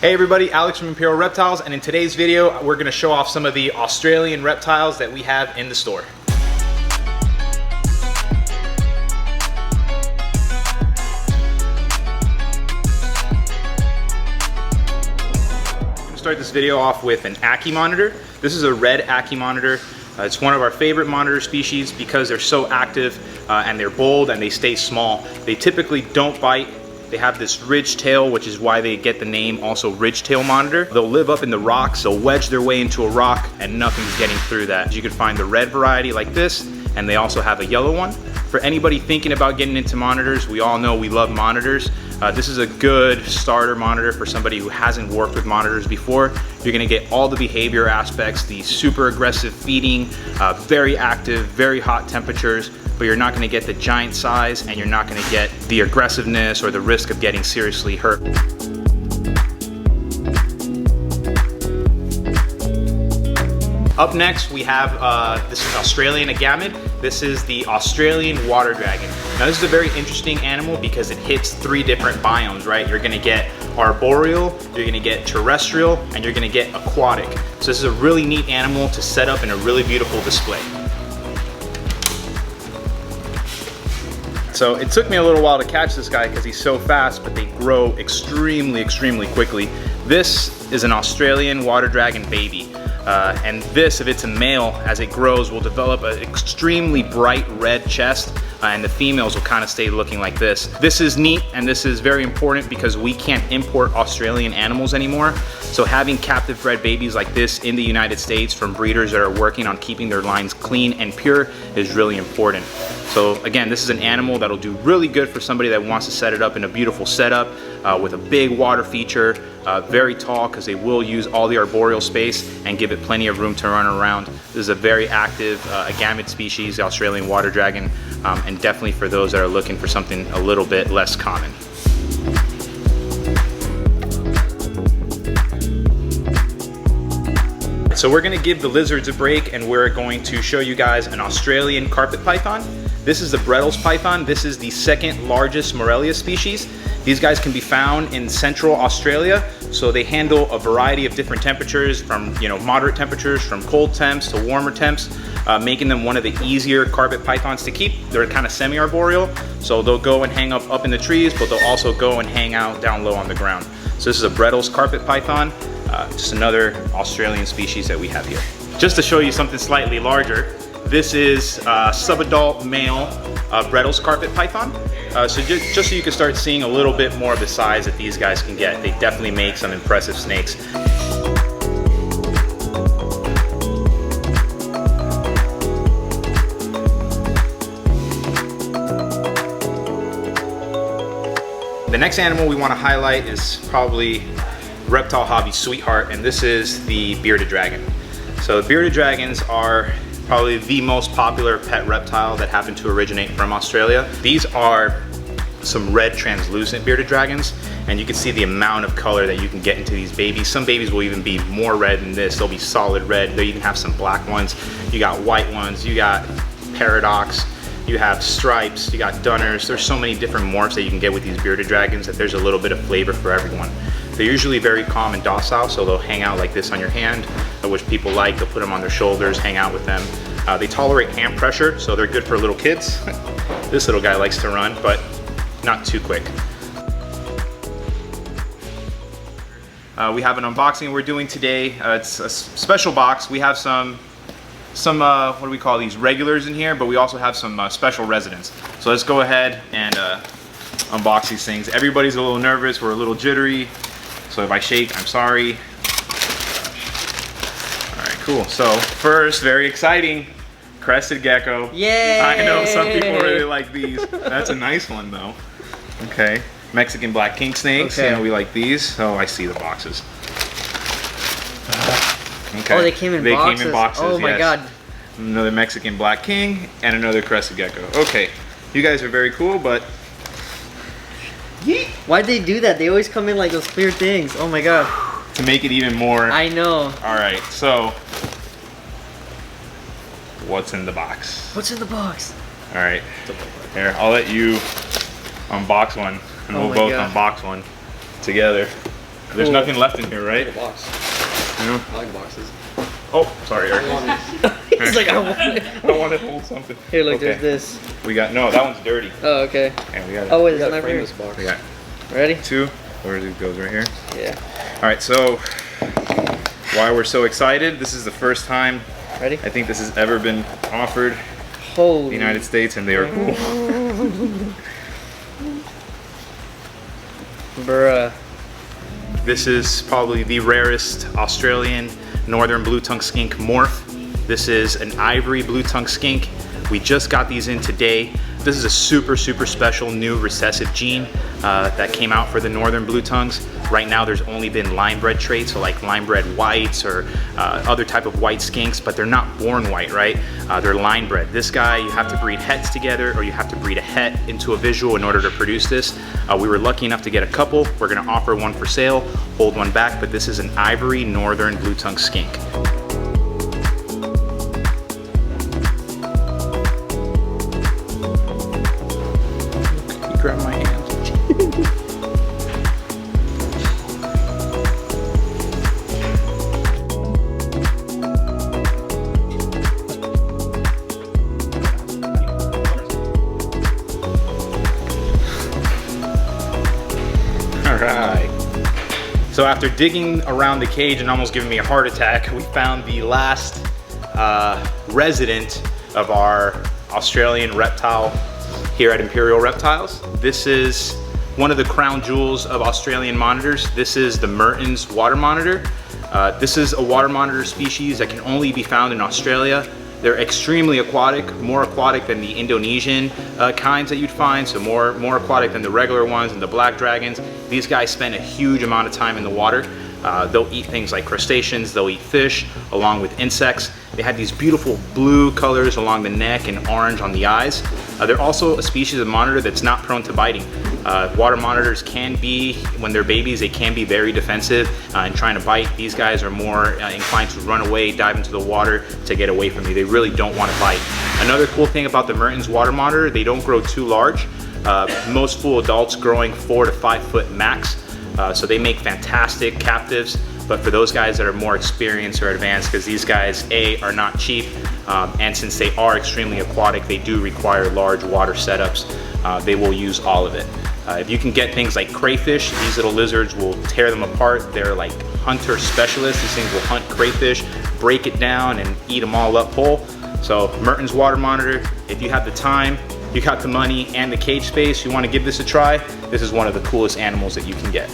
Hey everybody, Alex from Imperial Reptiles, and in today's video we're going to show off some of the Australian reptiles that we have in the store. I'm going to start this video off with an Ackie monitor. This is a red Ackie monitor. It's one of our favorite monitor species because they're so active and they're bold and they stay small. They typically don't bite. They have this ridge tail, which is why they get the name also ridge tail monitor. They'll live up in the rocks, they'll wedge their way into a rock and nothing's getting through that. You can find the red variety like this, and they also have a yellow one. For anybody thinking about getting into monitors, we all know we love monitors. This is a good starter monitor for somebody who hasn't worked with monitors before. You're gonna get all the behavior aspects, the super aggressive feeding, very active, very hot temperatures, but you're not gonna get the giant size and you're not gonna get the aggressiveness or the risk of getting seriously hurt. Up next, we have this Australian agamid. This is the Australian water dragon. Now this is a very interesting animal because it hits 3 different biomes, right? You're gonna get arboreal, you're gonna get terrestrial, and you're gonna get aquatic. So this is a really neat animal to set up in a really beautiful display. So it took me a little while to catch this guy because he's so fast, but they grow extremely quickly. This is an Australian water dragon baby. And this, if it's a male, as it grows, will develop an extremely bright red chest, and the females will kind of stay looking like this. This is neat, and this is very important because we can't import Australian animals anymore. So having captive bred babies like this in the United States from breeders that are working on keeping their lines clean and pure is really important. So again, this is an animal that'll do really good for somebody that wants to set it up in a beautiful setup with a big water feature, very tall because they will use all the arboreal space and give it plenty of room to run around. This is a very active agamid species, the Australian water dragon, and definitely for those that are looking for something a little bit less common. So we're gonna give the lizards a break and we're going to show you guys an Australian carpet python. This is the Mertens python. This is the 2nd largest Morelia species. These guys can be found in central Australia. So they handle a variety of different temperatures from moderate temperatures, from cold temps to warmer temps, making them one of the easier carpet pythons to keep. They're kind of semi-arboreal. So they'll go and hang up in the trees, but they'll also go and hang out down low on the ground. So this is a Mertens carpet python. Just another Australian species that we have here. Just to show you something slightly larger, this is subadult male Mertens carpet python. So just so you can start seeing a little bit more of the size that these guys can get. They definitely make some impressive snakes. The next animal we want to highlight is probably reptile hobby sweetheart, and this is the bearded dragon. So bearded dragons are probably the most popular pet reptile that happen to originate from Australia. These are some red translucent bearded dragons, and you can see the amount of color that you can get into these babies. Some babies will even be more red than this. They'll be solid red. They even have some black ones. You got white ones, you got paradox, you have stripes, you got dunners. There's so many different morphs that you can get with these bearded dragons that there's a little bit of flavor for everyone. They're usually very calm and docile, so they'll hang out like this on your hand, which people like. They'll put them on their shoulders, hang out with them. They tolerate hand pressure, so they're good for little kids. This little guy likes to run, but not too quick. We have an unboxing we're doing today. It's a special box. We have some what do we call these, regulars in here, but we also have some special residents. So let's go ahead and unbox these things. Everybody's a little nervous, we're a little jittery, so if I shake, I'm sorry. All right, cool. So first, very exciting, crested gecko. Yay! I know some people really like these. That's a nice one though. Okay, Mexican black king snakes. Okay. You know, we like these. Oh, I see the boxes. Okay. Oh, they came in boxes? Came in boxes, oh my yes. God. Another Mexican black king and another crested gecko. Okay, you guys are very cool, but yeet. Why'd they do that? They always come in like those clear things. Oh my God. To make it even more. I know. All right, so what's in the box? What's in the box? All right, here, I'll let you unbox one, and we'll both unbox one together. There's Cool. nothing left in here, right? A box. Yeah. I like boxes. Oh, sorry, Eric. He's like, I want it. I want to hold something. Here, look, Okay. there's this. We got, no, that one's dirty. Oh, okay. And we got, Oh, wait, We there's gotta another frame here. this box. we got Ready? 2. Where it goes right here. Yeah. All right, so why we're so excited? This is the first time Ready? I think this has ever been offered in Holy. the United States, and they are cool. Bruh. This is probably the rarest Australian northern blue-tongue skink morph. This is an ivory blue-tongue skink. We just got these in today. This is a super, super special new recessive gene that came out for the northern blue tongues. Right now there's only been line-bred traits, so like line-bred whites or other type of white skinks, but they're not born white, right? They're line-bred. This guy, you have to breed hets together, or you have to breed a het into a visual in order to produce this. We were lucky enough to get a couple. We're gonna offer one for sale, hold one back, but this is an ivory northern blue tongue skink. Grab my hand. All right. So after digging around the cage and almost giving me a heart attack, we found the last resident of our Australian reptile here at Imperial Reptiles. This is one of the crown jewels of Australian monitors. This is the Mertens water monitor. This is a water monitor species that can only be found in Australia. They're extremely aquatic, more aquatic than the Indonesian kinds that you'd find, so more aquatic than the regular ones and the black dragons. These guys spend a huge amount of time in the water. They'll eat things like crustaceans, they'll eat fish, along with insects. They have these beautiful blue colors along the neck and orange on the eyes. They're also a species of monitor that's not prone to biting. Water monitors can be, when they're babies, they can be very defensive and trying to bite. These guys are more inclined to run away, dive into the water to get away from you. They really don't want to bite. Another cool thing about the Mertens water monitor, they don't grow too large. Most full adults growing 4 to 5 foot max. So they make fantastic captives, but for those guys that are more experienced or advanced, because these guys, A, are not cheap, and since they are extremely aquatic, they do require large water setups. They will use all of it. If you can get things like crayfish, these little lizards will tear them apart. They're like hunter specialists. These things will hunt crayfish, break it down, and eat them all up whole. So Mertens water monitor, if you have the time, you got the money and the cage space, you want to give this a try, this is one of the coolest animals that you can get.